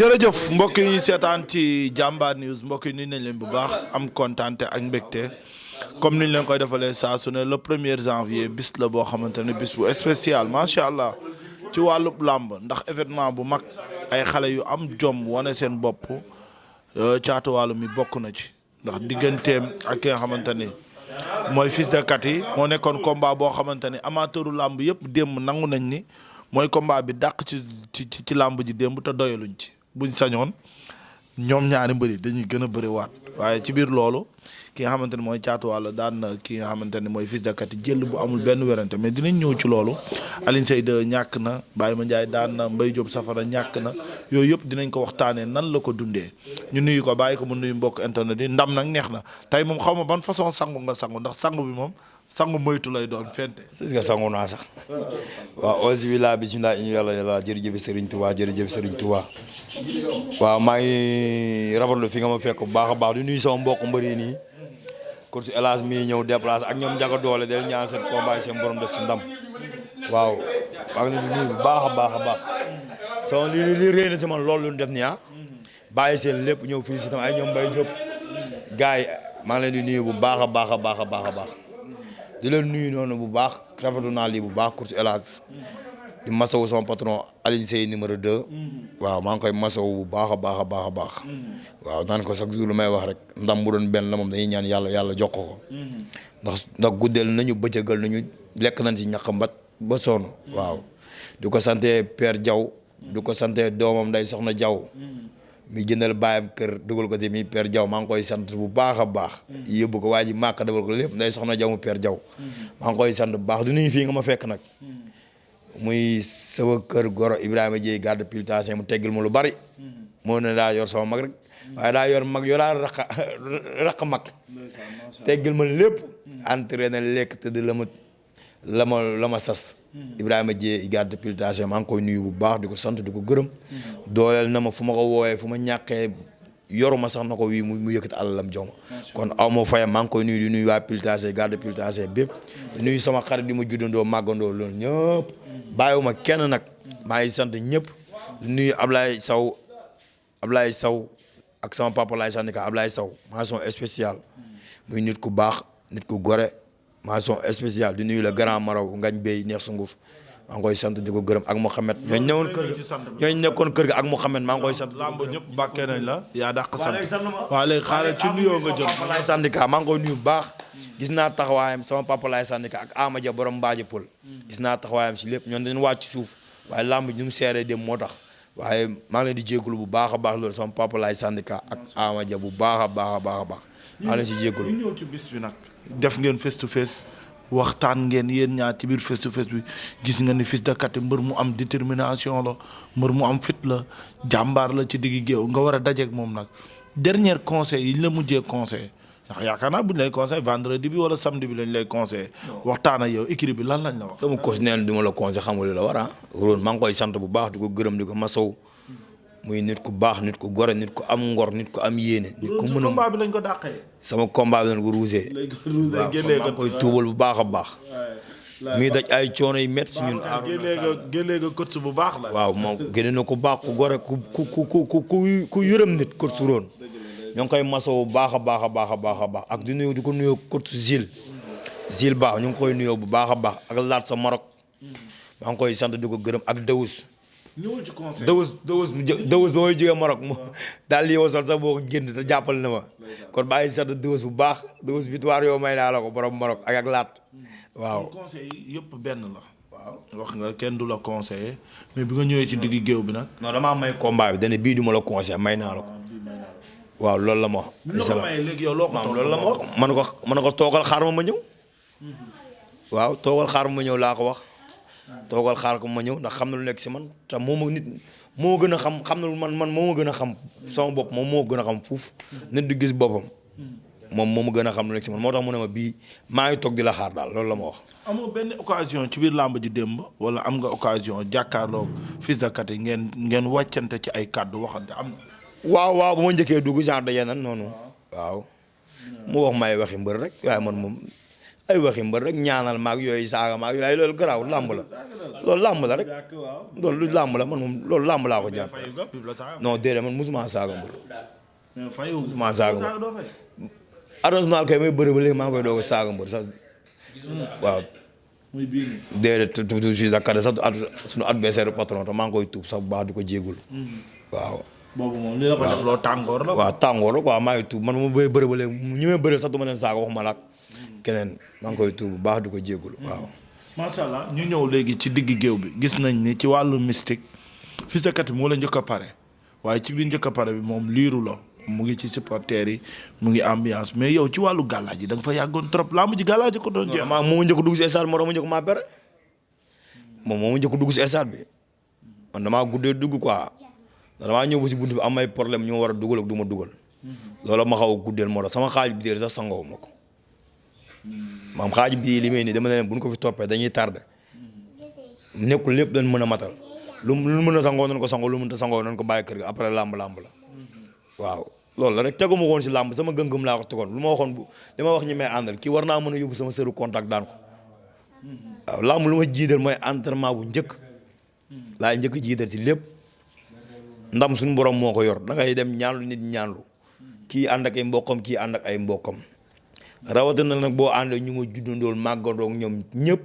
jërëjëf mbokk yi ñu seetaan ci Jambar News mbokk yi nuyu nañ leen bu baax am kontaante ak mbégte comme niñ leen koy defalee saa su ne le 1er janvier bis la boo xamante ne bis bu spécial macha allah ci wàllub làmb ndax événement bu mag ay xale yu am jom wane seen bopp Caatu Waalo mi bokk na ci ndax digganteem ak ki nga xamante ni mooy Fils de Katy moo nekkoon combat boo xamante ni amateuru làmb yëpp démb nangu nañ ni mooy combat bi dàq ci làmb ji démb te doyaluñ ci buñ sañoon ñoom ñaari mbëri dañuy gën a bëri waat waaye ci biir loolu ki nga xamante ne mooy Caatu Waalo daan na ki nga xamante ne mooy Fils de Katy jël bu amul benn werante mais dinañ ñëw ci loolu Alioune Seye 2 ñàkk na Baye Mandiaye daan na Mbaye Diop Safara ñàkk na yooyu yëpp dinañ ko waxtaanee nan la ko dundee ñu nuyu ko bàyyi ko mu nuyu mbokk internet yi ndam nag neex na tey moom xaw ma ban façon sangu nga sangu ndax sangu bi moom sangu moytu lay doon fente. gis nga sangu naa sax waaw auzu billah bismillah inu yàlla jërëjëf Serigne Touba jërëjëf Serigne Touba waaw maa ngi rafetlu fi nga ma fekk bu baax a baax di nuyu sama mbokk mbër yi nii course Elage mi ñëw déplacé ak ñoom njaga doole del ñaan seen combat seen borom def ci ndam waaw maa ngi leen di nuyu bu baax a baax a baax sama li réy na si man loolu lu def nii bàyyi seen lépp ñëw fii si tam ay ñoom Mbaye Diop gars yi maa ngi leen di nuyu bu baax a baax a baax a baax a baax di leen nuyu noonu bu baax rafetlu naa lii bu baax course Elage di masawu sama patron Alioune Seye numéro 2 waaw maa ngi koy masawu bu baax a baax a baax a baax waaw naan ko chaque jour lu may wax rek ndam bu doon benn la moom dañuy ñaan yàlla jox ko ndax guddeel nañu bëccëgal nañu lekk nañ ci ñàkk mbat ba sonn waaw di ko sante Père Diaw di ko sante doomam nday soxna Diaw mi jëndal baayam kër dugal ko ci mi Père Diaw maa ngi koy sant bu baax a baax yóbbu ko waa ji màkk defal ko lépp nday soxna Diaw mu Père Diaw maa ngi koy sant bu baax du nuyu fii nga ma fekk nag muy sama kër goro Ibrahima Dieye garde pilotage mu teggil ma lu bari moo ne daa yor sama mag rek waaye daa yor mag yoraa raq mag teggil ma lépp entraîné lekk te di la ma sas Ibrahima Dieye garde pilotage maa ngi koy nuyu bu baax di ko sant di ko gërëm dooleel na ma fu ma ko woowee fu ma ñàkkee yoruma sax na ko wii mu yëkkati alalam jox ma kon aw ma fayam maa ngi koy nuyu di nuyu waa pilotage garde pilotage bépp di nuyu sama xarit di ma juddandoo màggandoo loolu ñëpp bàyyiwuma kenn nag maa ngi sant ñëpp di nuyu Ablaye Sow ak sama papa laay sandika Ablaye Sow mention spéciale muy nit ku baax nit ku gore mention spéciale di nuyu la grand maraw ngañ bay neex sunguf maa ngi koy sant di ko gërëm ak Mouhamed ñooñu nekkoon kër ga ak Mouhamed maa ngi koy sant lamb ñëpp bàkkee nañ la yaa dàq sant waaw léegi xaaral ci nuyoo nga jot laay sandika maa ngi koy nuyu bu baax gis naa taxawaayam sama papa laay sandika ak Amadia borom mbaaji pël gis naa taxawaayam si lépp ñoom dañu wàcc suuf waaye lamb ñu mu seeree dem moo tax waaye maa ngi leen di jégalu bu baax a baax loolu sama papa laay sandika ak Amadia bu baax a baax a baax a baax maa ngi leen si jégalu ñu ñëw ci bis bi nag def ngeen face to face waxtaan ngeen yéen ñaar ci biir face to face bi gis nga ni Fils de Katy mbër mu am détermination la mbër mu am fit la jàmbaar la ci diggi géew nga war a dajeeg moom nag dernier conseil yi ñu la mujjee conseil ndax yaakaar naa bu ñu lay conseil vendredi bi wala samedi bi lañ lay conseil waxtaan ak yow équipe bi lan lañ la wax. sama coach nee na du ma la conseil xam nga li la war a wóoroon maa ngi koy sant bu baax di ko gërëm di ko masaw muy nit ku baax nit ku gore nit ku am ngor nit ku am yéene. nit ku mën a combat bi lañ ko dàqee. sama combat bi lañ ko ruusee. waaw maa ngi koy tuubal bu baax a baax. muy daj ay coono yu métti si ñun. génnee nga coach bu baax la. waaw moom génne na ku baax ku gore ku yërëm nit coach su roon ñoo ngi koy masawu bu baax a baax a baax a baax a baax ak di nuyu di ko nuyoo coach Zil baax ñu ngi koy nuyoo bu baax a baax ak laat sa Maroc maa ngi koy sant di ko gërëm ak Dawus. ñëwul ci conseil Dawus ba may jógee Maroc mu daal lii ma sol sax boo ko génn te jàppal na ma kon baa ngi sant Dawus bu baax Dawus victoire yow may naa la ko borom Maroc ak laat waaw. conseil yëpp benn la. waaw wax nga kenn du la conseiller mais bi nga ñëwee ci diggi géew bi nag. non damaa may combat bi dana bii du ma la conseiller may naa la ko. waaw loolu la ma wax. incha allah léegi yow loo ko toog loolu la ma wax man ko toogal xaar ma ñëw. waaw toogal xaar ma ñëw laa ko wax. toogal xaar ko ma ñëw ndax xam na lu nekk si man te moom ak nit moo gën a xam na lu man moo ma gën a xam sama bopp moom moo gën a xam fuuf nit du gis boppam moom moo ma gën a xam lu nekk si man moo tax mu ne ma bii maa ngi toog di la xaar daal loolu la ma wax. amoo benn occasion ci biir làmb ji démb wala am nga occasion jàkkaarloog Fils de Katy ngeen wàccante ci ay kàddu waxante am na. waaw bu ma njëkkee dugg genre daje nan noonu. waaw mu wax may waxi mbër rek waaye man moom ay waxi mbër rek ñaanal maag yooyu saaga maag yooyu loolu garaaw làmb la loolu làmb la rek loolu lu làmb la man moom loolu làmb laa ko jàpp non déedéet man mosuma saaga mbër mosuma saaga mbër arrondissement kay may bëri ba léegi maa ngi koy doog a saaga mbër sax waaw déedéet toujours si Dakar sax suñu adversaire patron te maa ngi koy tuub sax bu baax di ko jéegul waaw boobu moom li la ko def loo tàngoor la waaw tàngoor la quoi maa ngi tuub man ma bay bëri ba léegi ñu may bëri sax du ma leen saaga waxuma la ak keneen maa ngi koy tuub bu baax di ko jéegul waaw macha allah ñu ñëw léegi ci digg géew bi gis nañ ni ci wàllu mystique Fils de Katy moo la njëkk a pare waaye ci biir njëkk a pare bi moom liiru la mu ngi ci supporters yi mu ngi ambiance mais yow ci wàllu gàllaaj yi da nga fa yàggoon trop laa mujj gàllaaj ko doon jeex. maa moo njëkk dugg si stade moo njëkk maa pare moom moo njëkk dugg si stade bi man damaa guddee dugg quoi damaa ñëw ba si bunt bi am ay problème ñu war a dugal ak du ma dugal loolu ma xaw a guddeel moo tax sama xaaj bi sax sangoo ma ko maam xaaj bi li may nii dama ne leen bu ñu ko fi toppee dañuy tardé nekkul lépp dañ mën a matal lu mën a sangoo nañ ko sangoo lu mën a sangoo nañ ko bàyyi kër ga après làmb la waaw loolu la rek tegu ma woon si làmb sama gëm-gëm laa ko tegoon lu ma waxoon li ma wax ñi may àndal kii war naa mën a yóbbu sama sëru contact daan ko waaw làmb lu ma jiital mooy entraînement bu njëkk laay njëkk jiital si lépp ndam suñu borom moo ko yor da ngay dem ñaanlu nit ñaanlu kii ànd ak ay mbokkam kii ànd ak ay mbokkam rawatina nag boo àndee ñu nga juddandool màggandoog ñoom ñëpp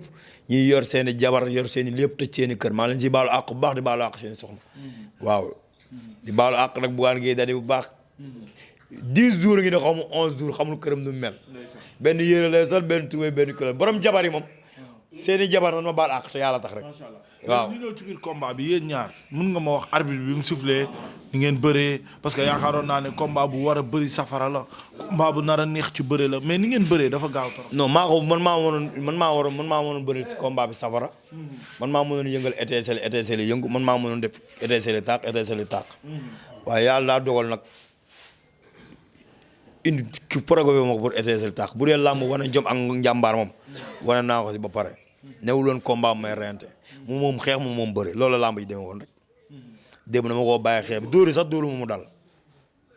ñi yor seen i jabar yor seen i lépp tëj seen i kër maa leen si baalu àq bu baax di baalu àq seen i soxna waaw di baalu àq nag Bougane Gueye Dany bu baax 10 jours ngi ne xaw ma 11 jours xamul këram nu mel benn yére lay sol benn tubéy benn këlal borom jabar yi moom seen i jabar nan ma baal àq te yàlla tax rek waaw ñu ñëw ci biir combat bi yéen ñaar mun nga ma wax arbitre bi mu sifflé ni ngeen bëree parce que yaakaaroon naa ne combat bu war a bëri safara la combat bu nar a neex ci bëre la mais ni ngeen bëree dafa gaaw trop. non maa ko man maa mënoon bëri si combat bi safara man maa mënoon yëngal étincelle yëngu man maa mënoon def étincelle tàq waaye yàlla daa dogal nag indi ki programme ma ko pour étincelle tàq bu dee làmb wane jom ak njàmbaar moom wane naa ko si ba pare newuloon combat may rente moom xeex moom bëri loolu làmb ji demee woon rek démb dama koo bàyyi xeex bi dóori sax dóoru mu dal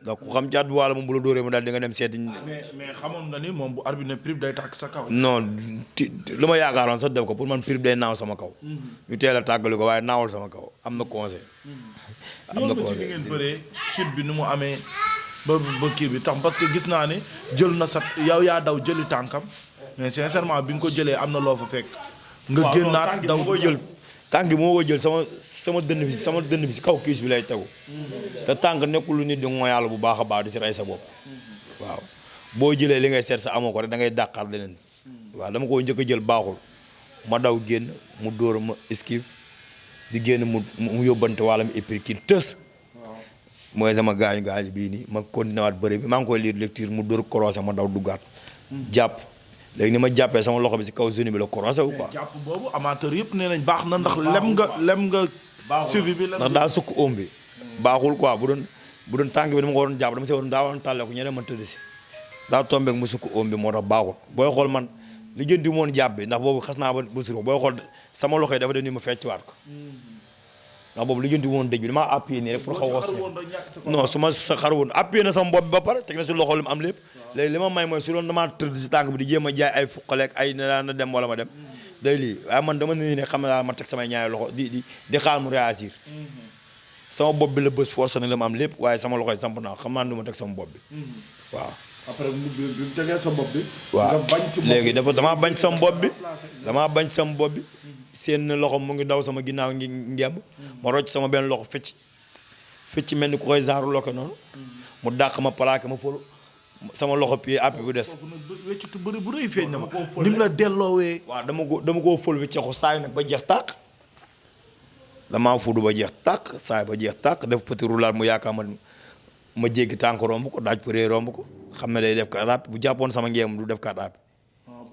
donc ku xam ci at wàlla moom bu la dóoree mu dal di nga dem seeti. mais xamoon nga ni moom bu arbitre ne prib day tàkk sa kaw. non lu ma yaakaaroon sax def ko pour man prib day naaw sama kaw. ñu teel a tàggali ko waaye naawal sama kaw am na conseil. am na conseil ngeen bëree chute bi ni mu amee ba kii bi tax parce que gis naa ne jël na sa yow yaa daw jëli tànkam mais sincèrement bi nga ko jëlee am na loo fa fekk. nga génnaat daw ko jël tànk bi moo ko jël sama dënn bi si kaw kiis bi lay tegu te tànk nekkul lu nit di ngoyal bu baax a baax di si rey sa bopp waaw boo jëlee li ngay seet sa amoo ko rek da ngay dàqaat leneen waaw dama ko njëkk a jël baaxul ma daw génn mu dóor ma esquive di génn mu yóbbante wàlla mu épri tës mooy sama gaañu bii nii ma continué waat bëri bi maa ngi koy lire lecture mu dóor croisé ma daw duggaat jàpp léegi ni ma jàppee sama loxo bi si kaw zone bi la croisé wu quoi. jàpp boobu amateur yëpp nee nañ baax na ndax lem nga suivi bi ndax daa sukk oom bi baaxul quoi bu doon tànk bi dama ko waroon jàpp dama see waroon daa waroon tàlle ko ñeneen ma tëdd si daa tombé mu sukk oom bi moo tax baaxul booy xool man li gën di moon jàpp bi ndax boobu xas naa ba surux booy xool sama loxo yi dafa def ni ma feccuwaat ko ndax boobu li gën di woon dëj bi damaa appuyé nii rek pour xaw a non su ma sa xar woon appuyé na sama bopp bi ba pare teg na si loxo li mu am lépp léegi li ma may mooy su doon damaa tëdd si tànk bi di jéem a jaay ay fuqaleeg ay na dem wala ma dem day lii waaye man dama ne xam ne daal ma teg samay ñaari loxo di xaar mu réagir sama bopp bi la bës force na li ma am lépp waaye sama loxo yi samp naa xam naa du ma teg sama bopp bi waaw après bi mu tegee sa bopp bi waaw léegi damaa bañ sama bopp bi seen loxo mu ngi daw sama ginnaaw ngi ngemb ma rocc sama benn loxo fecc mel ni ku koy zaaru loke noonu mu dàq ma plaqué ma folu sama loxo pied àpp bu des. weccitu bëri bu rëy feeñ na ma ni mu la delloowee. waaw dama koo fël wecceeku saay nag ba jeex tàq damaa fudu ba jeex tàq saay ba jeex tàq def petit roulade mu yaakaar ma jéggi tànk romb ko daaj përee romb ko xam ne day def kat àpp bu jàppoon sama ngeem du def kat àpp.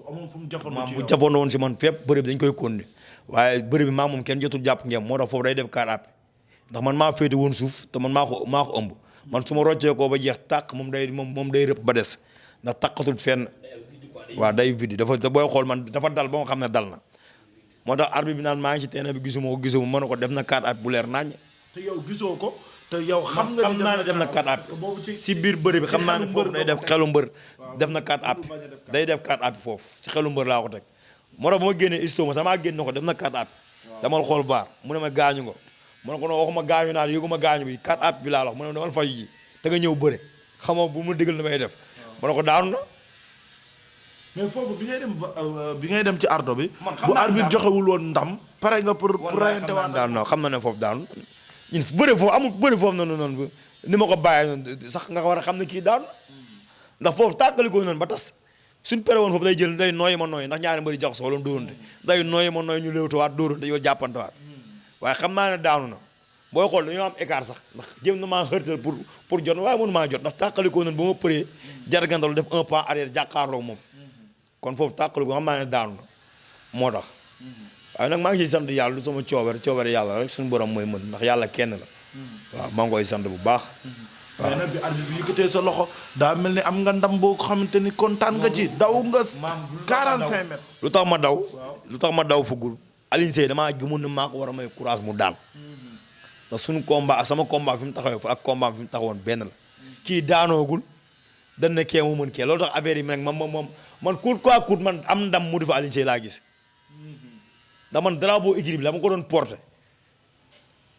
amoon fu mu bu jàppoon woon si man fépp bëri bi dañ koy continuer waaye bëri bi maa moom kenn jotul jàpp ngeem moo tax foofu day def kat àpp ndax man maa féete woon suuf te man maa ko ëmb. man su ma roccee ko ba jeex tàq moom day rëpp ba des ndax tàqatul fenn waaw day vide dafa booy xool man dafa dal ba nga xam ne dal na moo tax arbitre bi naan maa ngi ci terrain bi gisuma ko mën na ko def na 4 at bu leer naññ. te yow gisoo ko te yow xam nga xam naa ne def na 4 appuis si biir bëri bi xam naa ne foofu day def xelu mbër def na 4 appuis day def 4 appuis foofu si xelu mbër laa ko teg moo tax ba ma génnee istoma sama génn ko def na 4 appuis damal xool baar mu ne ma gaañu nga mu ne ko non waxuma gaañu naa yëguma gaañu bi 4 appuis bi laa wax mu ne damal faju ji te nga ñëw bëre xamoo bu mu digal na may def mu ne ko daanu na. mais foofu bi ngay dem ci ardo bi. bu arbitre joxewul woon ndam. pare nga pour rayante waat daanu non xam na ne foofu daanu ñun bëre foofu amul bëre foofu noonu ni ma ko bàyyee noonu sax nga war a xam ne kii daanu ndax foofu tàggalikoo noonu ba tas suñ pere woon foofu day jël day nooyi ma nooyi ndax ñaari mbëri jox soxla dóorante day nooyi ma nooyi ñu léewtuwaat dóorante yow jàppantewaat waaye xam naa ne daanu na booy xool dañoo am écart sax ndax jëm na maa xërtal pour jot waaye mënu maa jot ndax tàqalikoo noonu ba ma përee jargandalu def un pas arrière jàkkaarloo moom kon foofu tàqalikoo xam naa ne daanu na moo tax waaye nag maa ngi ciy sant yàlla du sama coobare yàlla rek suñu borom mooy mën ndax yàlla kenn la waaw maa ngi koy sant bu baax waaw mais nag bi arbitre bi yëkkatee sa loxo daa mel ni am nga ndam boo xamante ni kontaan nga ci daw nga 45 mètres lu tax ma daw fuggul Alioune Seye damaa gëmoon ne maa ko war a may courage mu daan ndax suñu combat ak sama combat fi mu taxawee ak combat fi mu taxawoon benn la kii daanoogul dañ ne kee mu mën kee loolu tax affaire yi nag man coûte quoi coûte man am ndam mu di fa Alioune Seye laa gis ndax man drapeau équipe bi la ma ko doon porté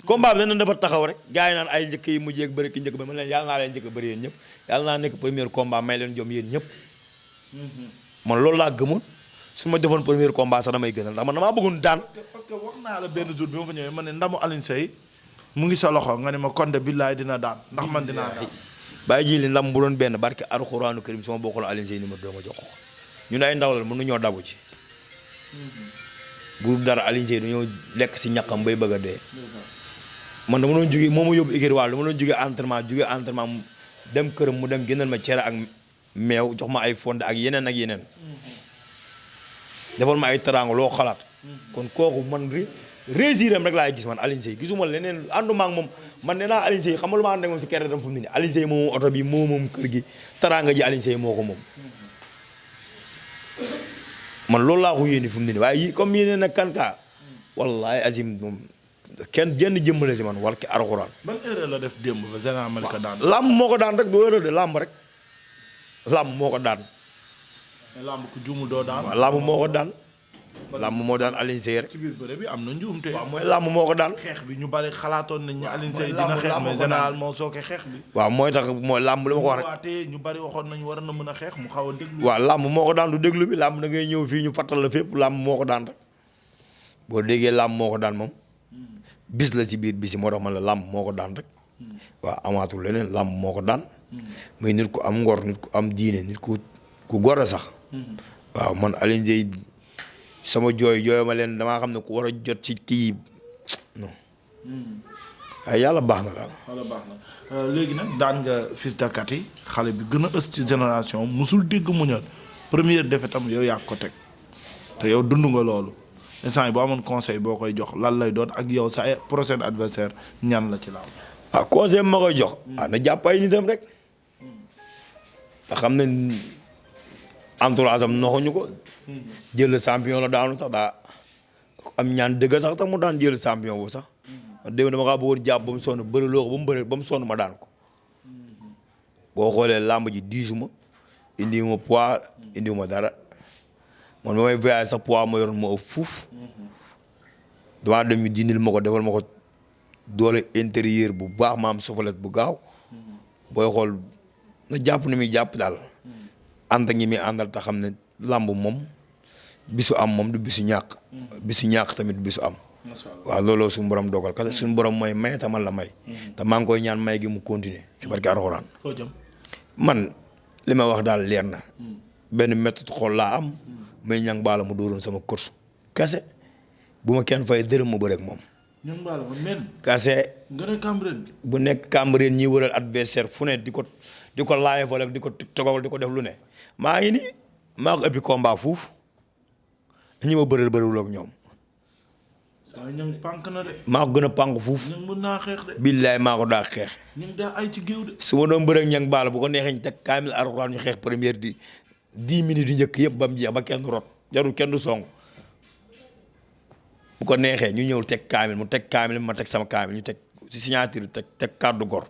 combat bi dafa taxaw rek gars yi naan ay njëkk yi mujjee ak bëri ki njëkk ba man leen yàlla naa leen njëkk a bëri yéen ñëpp yàlla naa nekk premier combat may leen jom yéen ñëpp man loolu laa gëmoon su ma defoon premier combat sax damay gënal ndax man damaa bëggoon daan parce que wax naa la benn jour bi ma fa ñëwee ma ne ndamu Alioune Seye mu ngi sa loxo nga ne ma konde billaay dina daan ndax man dinaa daan bàyyi ji li ndam bu doon benn barke alxuraanu karim sama bokkul Alioune Seye numéro 2 ma jox ko ñun ay ndaw la mën nañoo dabu ci bu dara Alioune Seye dañoo lekk si ñàkkam bay bëgg a dee man dama doon jógee moo ma yóbbu écurie Walo dama doon jógee entraînement mu dem këram mu dem génnal ma cere ak meew jox ma ay fonde ak yeneen defal ma ay teraanga loo xalaat kon kooku man résiram rek laay gis man Alioune Seye gisuma leneen ànduma ak moom man nee naa Alioune Seye xam nga lu ma ànd ak moom si kere dem fu mu ne nii Alioune Seye moom oto bi moom kër gi teraanga ji Alioune Seye moo ko moom man loolu laa ko yéene fu mu ne nii waaye comme yéene nag kanka wallahi azim moom kenn jenn jëmmale si man wala ki Alxuraan. ban erreur la def démb ba Général Malika daan. làmb moo ko daan rek doo erreur de làmb rek làmb moo ko daan. mais làmb ku juumul doo daan. waaw làmb moo ko daan. làmb moo daan Alioune Seye rek. ci biir bëre bi am na njuumte. waaw mooy làmb moo ko daan. xeex bi ñu bari xalaatoon nañ ne Alioune Seye dina xeex mais Général moo sooke xeex bi. waaw mooy tax mooy làmb li ma ko wax rek. ñu bari waxoon nañ war na mën a xeex mu xaw a déglu. waaw làmb moo ko daan du déglu bi làmb da ngay ñëw fii ñu fattal la fépp làmb moo ko daan rek boo déggee làmb moo ko daan moom bis la si biir bis yi moo tax man la làmb moo ko daan rek waaw amaatul leneen làmb moo ko daan mais nit ku am ngor nit ku am diine nit ku gor a sax waaw man Alioune Seye sama jooy ma leen damaa xam ne ku war a jot ci kii non waaye yàlla baax na daal. yàlla baax na léegi nag daan nga Fils de Katy xale bi gën a ës ci génération musul dégg muñal première défaite am yow yaa ko teg te yow dund nga loolu instant yi boo amoon conseil boo koy jox lan lay doon ak yow sa prochain adversaire ñan la ci laaw. ah conseil ma koy jox. na jàpp ay nitam rek te xam ne entourage am noxuñu ko. jël champion la daanu sax daa am ñaan dëgg sax tax mu daan jël champion boobu sax. démb dama kaa bëggoon jàpp ba mu sonn bëri loo ko ba mu bëri ba mu sonn ma daan ko boo xoolee làmb ji diisuma indiwuma poids indiwuma dara man ba may voyage sax poids ma yoroon ma ëpp fuuf damaa dem ñu dindil ma ko defal ma ko doole intérieur bu baax ma am sofalet bu gaaw booy xool na jàpp ni muy jàpp daal ànd ak ñi muy àndal te xam ne làmb moom bisu am moom du bisu ñàkk tamit bisu am. waaw looloo suñu borom dogal parce que suñu borom mooy may te man la may. te maa ngi koy ñaan may gi mu continuer si barke Alxuraan. foo jëm man li ma wax daal leer na. benn méthode xool laa am. may ñang baala mu dóoroon sama course. kase bu ma kenn fay dërëm ma bëreeg moom. ñang baala ma men. kase. nga ne Cambérène. bu nekk Cambérène ñi wëral adversaire fu ne di ko laajee fa di ko togal di ko def lu ne maa ngi nii maa ko ëppi combat fuuf ñi ma bëriwul ak ñoom. waaw ñang pànk na de. maa ko gën a pànk fuuf. ñang mën naa xeex de. billaay maa ko daa xeex. ñang daa ay ci géew de. su ma doon bëre ak ñang baala bu ko neexee ñu teg kaamil Alxuraan ñu xeex première 10 minutes yu njëkk yëpp ba mu jeex ba kenn du rot jarul kenn du song bu ko neexee ñu ñëw teg kaamil mu teg kaamil ma teg sama kaamil ñu teg si signature teg kàddu gor.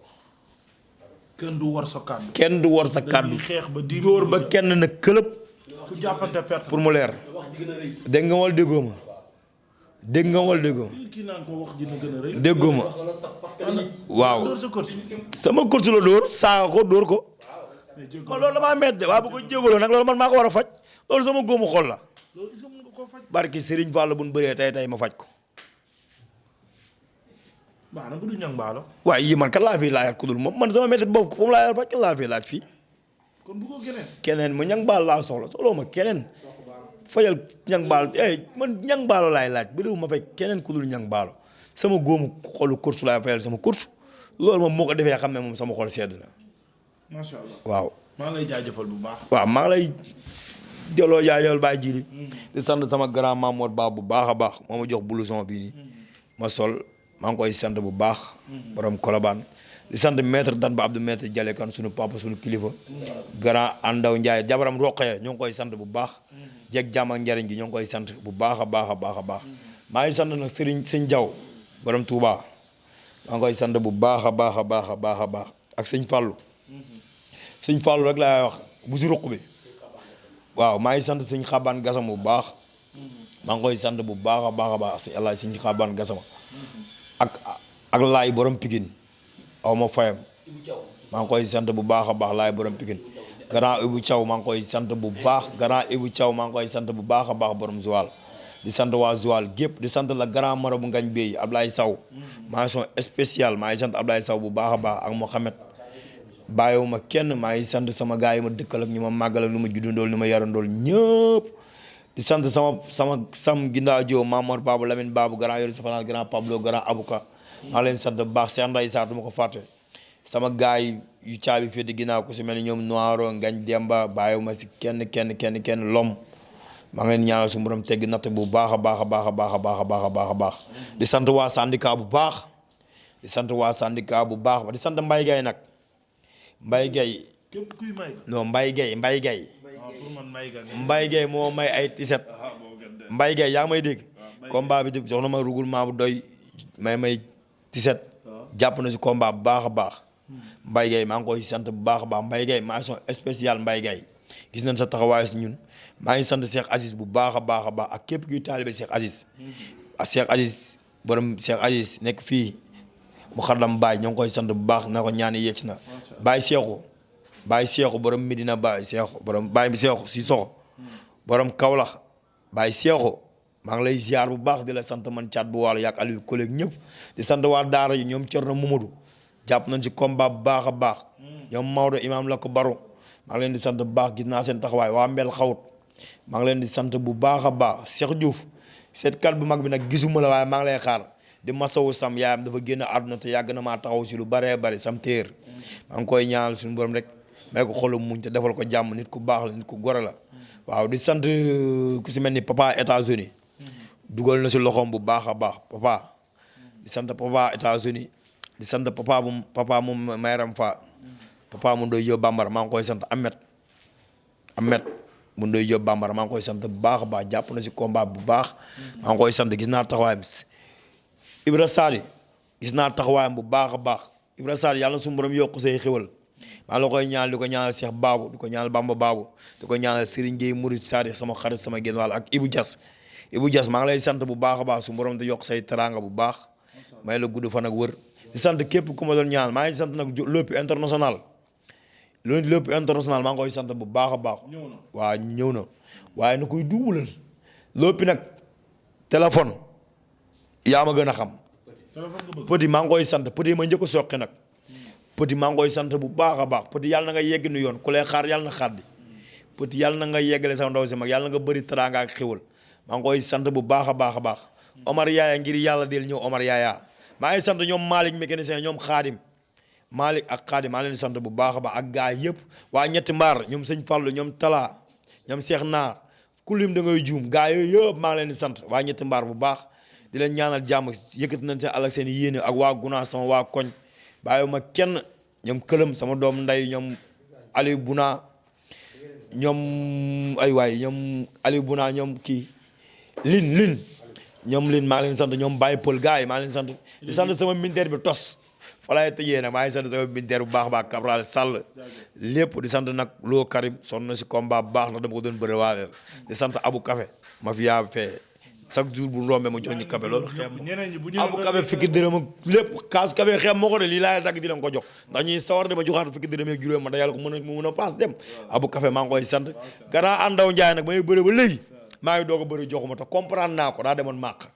kenn du war sa kàddu. kenn du war sa kàddu. xeex ba dóor ba kenn na këlëb. ku jàppante perte pour mu leer. dégg nga wala déggoo ma. dégg nga wala déggoo ma. kii naan ko wax dina gën a rëy. déggoo ma. waaw sama course la dóor saaga ko dóor ko. man loolu damaa métti waaw bu ko jégaloo nag loolu man maa ko war a faj loolu sama góomu xol la. loolu est-ce que mën nga koo faj. barki Serigne Fall bu ñu bëree tey ma faj ko. baax na bu du ñang baalo. waaye yii man kan laa fi laajal ku dul moom man sama métti boobu fu mu laa faj kan laa fi laaj fii. kon bu ko keneen. keneen ma ñang baal laa soxla ma keneen. fajal ñang baalo man ñang baalo laay laaj ba ma fay keneen ku dul ñang baalo sama góomu xolu course laay fayal sama course loolu moom moo ko defee xam ne moom sama xol sedd na. macha allah waaw. maa ngi lay jaajëfal bu baax. waaw maa ngi lay delloo jaajëfal bàyyi jiili. di sant sama grand Mamour Ba bu baax a baax moo ma jox blouson bii nii. ma sol maa ngi koy sant bu baax. borom Colobane di sant maître Dan ba Abdou maître Jale kan sunu papa sunu kilifa. grand Andaw Ndiaye jabaram Roqee ñoo ngi koy sant bu baax. jeg jàmm ak njariñ gi ñoo ngi koy sant bu baax a baax a baax a baax. maa ngi sant nag Serigne Sëñ Diaw borom Touba maa ngi koy sant bu baax a baax a baax a baax a baax ak sëñ Fallou. sëñ Fallou rek laay wax bu si ruq bi waaw maa ngi sant sëñ Xabaan Gasama bu baax maa ngi koy sant bu baax a baax a baax sëñ Allah sëñ Xabaan Gasama ak laay borom Pikine aw ma fayam maa ngi koy sant bu baax a baax laay borom Pikine grand Ibou Thiaw maa ngi koy sant bu baax grand Ibou Thiaw maa ngi koy sant bu baax a baax borom Joal di sant waa Joal gépp di sant la grand marabu ngañ Bey Ablaye Saw mention spéciale maa ngi sant Ablaye Saw bu baax a baax ak Mohamed bàyyiwuma kenn maa ngi sant sama gars yi ma dëkkal ak ñu ma màggal ak ñu ma juddandool ñu ma yarandool ñëpp di sant sam gindaa joo Mamor Babu Lamine Babu grand yori safanal grand Pablo grand Abuka maa leen sant bu baax Cheikh Nday Sarr du ma ko fàtte sama gars yi yu caabi fii di ginnaaw ku si mel ni ñoom Noiro Ngañ Demba bàyyiwuma si kenn lom maa ngi leen ñaanal su borom tegg natt bu baax a baax a baax a baax a baax a baax a baax a baax di sant waa syndicat bu baax di sant waa syndicat bu baax di sant Mbaye Gaye nag Mbaye Gaye képp kuy may. non Mbaye Gaye pour man may ga. Mbaye Gaye moo may ay tiset Mbaye Gaye yaa ngi may dégg combat bi jox na ma regroupement bu doy may tiset jàpp na si combat bu baax a baax Mbaye Gaye maa ngi koy sant bu baax a baax Mbaye Gaye mention spéciale Mbaye Gaye gis nañ sa taxawaay si ñun maa ngi sant Cheikh Aziz bu baax a baax a baax ak képp kuy taalibe Cheikh Aziz ak Cheikh Aziz borom Cheikh Aziz nekk fii mu xaddam Baye ñoo ngi koy sant bu baax na ko ñaani yegg na Baye Seexu borom Medina Baye Seexu borom Baye bi Seexu si soxo borom Kaolack Baye Seexu maa ngi lay ziar bu baax di la sant man caat bu wàllu yàgg Aliou collègue ñëpp di sant waa daara yi ñoom Thierno Mamadou jàpp nañ si combat bu baax a baax ñoom Maodo imam la ko baro maa ngi leen di sant bu baax gis naa seen taxawaay waa Mbel xawut maa ngi leen di sant bu baax a baax Cheikh Diouf seetkat bu mag bi nag gisuma la waaye maa ngi lay xaar di masawu sam yaayam dafa génn àdduna te yàgg na maa taxaw si lu bëree bëri sam téer maa ngi koy ñaanal suñu borom rek may ko xolu muñ te defal ko jàmm nit ku baax la nit ku gore la waaw di sant ku si mel ni papa États-Unis dugal na si loxoom bu baax a baax papa di sant papa États-Unis di sant papa mu mayram fa papa mu doy yób bambara maa ngi koy sant Ahmed mu doy yób bambara maa ngi koy sant bu baax a baax jàpp na si combat bu baax maa ngi koy sant gis naa taxawaayam Ibra Sadi gis naa taxawaayam bu baax a baax Ibra Sadi yàlla na suñu borom yokk say xéwal maa la koy ñaanal di ko ñaanal Cheikh Babou di ko ñaanal Bamba Babou di ko ñaanal Serigne Gueye Mouride Sadi sama xarit sama génn wàll ak Ibou Dias maa ngi lay sant bu baax a baax suñu borom te yokk say teranga bu baax may la gudd fan ak wër di sant képp ku ma doon ñaanal maa ngi sant nag lépp international maa ngi koy sant bu baax a baax waaw ñëw na waaye na koy duubulal lépp nag téléphone yaa ma gën a xam petit maa ngi koy sant petit ma njëkk a soqi nag petit maa ngi koy sant bu baax a baax petit yàlla na nga yegg nu yoon ku lay xaar yàlla na xaar di petit yàlla na nga yeggale sa ndaw si mag yàlla na nga bëri teraanga ak xéwal maa ngi koy sant bu baax a baax a baax Omar Yaaya ngir yàlla del ñëw Omar Yaaya maa ngi sant ñoom Malick mécanicien ñoom Khadim Malick ak Khadim maa leen di sant bu baax a baax ak gaa yëpp waa ñetti mbaar ñoom sëñ Fallou ñoom Tala ñoom Cheikh Naar ku lim da ngay juum gaa yooyu yëpp maa ngi leen di sant waa ñetti mbaar bu baax di leen ñaanal jàmm yëkkati nañ seen alak seen yéene ak waa Guna sama waa koñ bàyyiwuma kenn ñoom këlam sama doom nday ñoom Aliou Buna ñoom ay waay ñoom Aliou Buna ñoom kii lin ñoom leen maa ngi leen sant ñoom Baye Pël gars yi maa ngi leen sant di sant sama militaire bi tos fa laay tëjee nag maa ngi sant sama militaire bu baax a baax Cabral Sall lépp di sant nag Lo Karim sonn na si combat bu baax ndax dama ko doon bëre waaleel di sant Abou Café ma fi yaa fee chaque jour bu rombee mu jox ñu café loolu xeeb Abou Café fukki dërëm ak lépp kaasu café xeeb moo ko de lii laay dagg di leen ko jox ndax ñuy sawar dama joxaat fukki dërëm ak juróom ma da yàlla ko mën a paas dem Abou Café maa ngi koy sant gannaaw àndaw Njaay nag ba may bëre ba léegi maa ngi doog a bëri joxuma te comprendre naa ko daa demoon màq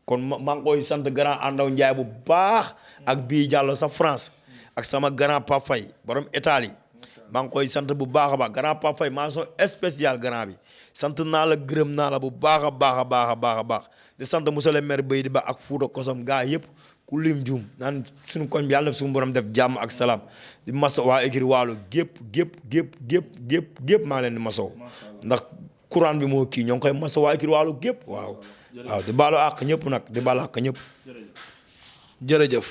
kon maa ngi koy sant grand àndaw Njaay bu baax ak bii Diallo sa France ak sama grand Pape Faye borom Italie maa ngi koy sant bu baax a baax grand Pape Faye mention spéciale grand bi sant naa la gërëm naa la bu baax a baax a baax a baax a baax di sant monsieur le maire Baydi Ba ak Fouta Kosom gaa yëpp ku lim juum naan suñu koñ bi yàlla na suñu borom def jàmm ak salaam di maso waa écrit waalo gépp maa ngi leen di masow ndax courant bi moo kii ñoo ngi koy maso waa écrit waalo gépp waaw di baalu àq ñëpp nag di baalu àq ñëpp jërëjëf